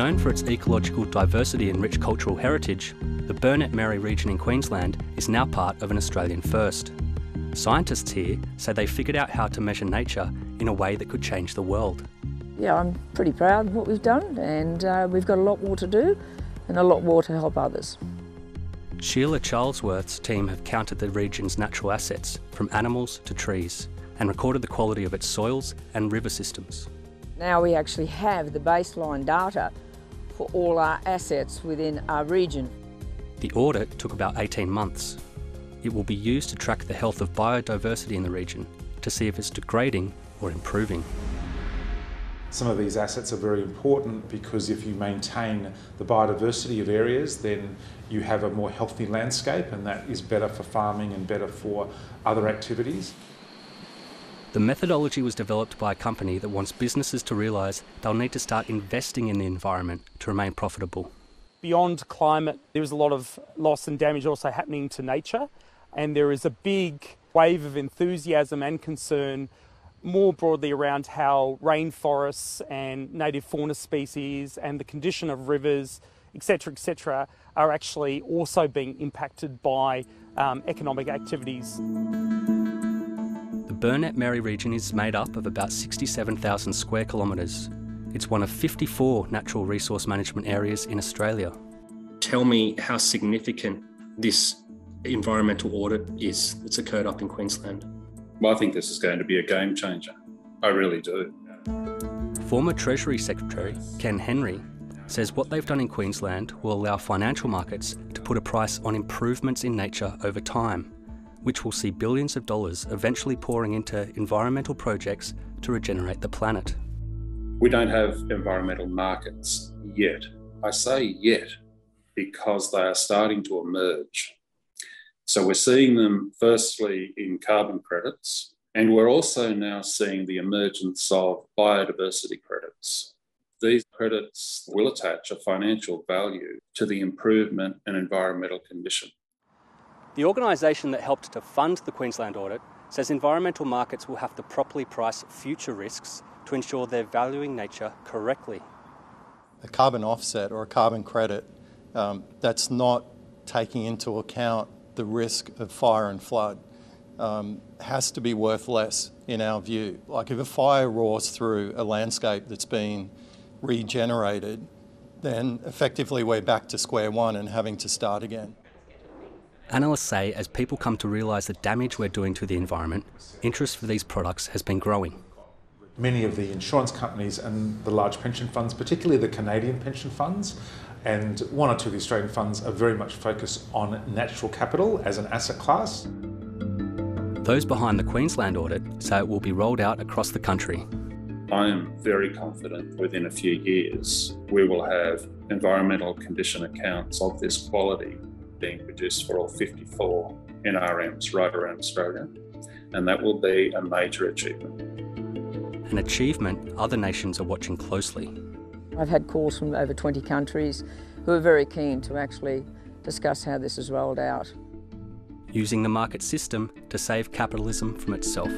Known for its ecological diversity and rich cultural heritage, the Burnett Merry region in Queensland is now part of an Australian first. Scientists here say they figured out how to measure nature in a way that could change the world. Yeah, I'm pretty proud of what we've done, and we've got a lot more to do and a lot more to help others. Sheila Charlesworth's team have counted the region's natural assets, from animals to trees, and recorded the quality of its soils and river systems. Now we actually have the baseline data for all our assets within our region. The audit took about 18 months. It will be used to track the health of biodiversity in the region to see if it's degrading or improving. Some of these assets are very important because if you maintain the biodiversity of areas, then you have a more healthy landscape, and that is better for farming and better for other activities. The methodology was developed by a company that wants businesses to realise they'll need to start investing in the environment to remain profitable. Beyond climate, there is a lot of loss and damage also happening to nature, and there is a big wave of enthusiasm and concern more broadly around how rainforests and native fauna species and the condition of rivers, etc., are actually also being impacted by economic activities. The Burnett Merry region is made up of about 67,000 square kilometres. It's one of 54 natural resource management areas in Australia. Tell me how significant this environmental audit is that's occurred up in Queensland. Well, I think this is going to be a game changer. I really do. Former Treasury Secretary Ken Henry says what they've done in Queensland will allow financial markets to put a price on improvements in nature over time, which will see billions of dollars eventually pouring into environmental projects to regenerate the planet. We don't have environmental markets yet. I say yet because they are starting to emerge. So we're seeing them firstly in carbon credits, and we're also now seeing the emergence of biodiversity credits. These credits will attach a financial value to the improvement in environmental condition. The organisation that helped to fund the Queensland audit says environmental markets will have to properly price future risks to ensure they're valuing nature correctly. A carbon offset or a carbon credit that's not taking into account the risk of fire and flood has to be worth less in our view. Like if a fire roars through a landscape that's been regenerated, then effectively we're back to square one and having to start again. Analysts say as people come to realise the damage we're doing to the environment, interest for these products has been growing. Many of the insurance companies and the large pension funds, particularly the Canadian pension funds, and one or two of the Australian funds are very much focused on natural capital as an asset class. Those behind the Queensland audit say it will be rolled out across the country. I am very confident within a few years we will have environmental condition accounts of this quality being produced for all 54 NRMs right around Australia, and that will be a major achievement. An achievement other nations are watching closely. I've had calls from over 20 countries who are very keen to actually discuss how this is rolled out. Using the market system to save capitalism from itself.